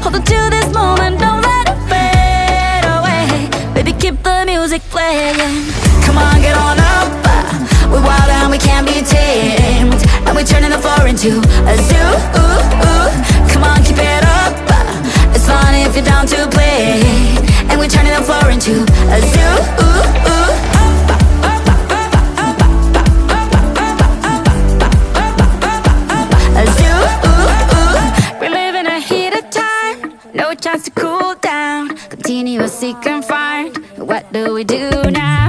Hold on to this moment, don't let it fade away. Baby, keep the music playing. Come on, get on up. We're wild and we can't be tamed, and we're turning the floor into a zoo. Come on, keep it up. It's fun if you're down to play, and we're turning the floor into a zoo. A zoo. We're living a heated time, no chance to cool down. Continuously confined. What do we do now?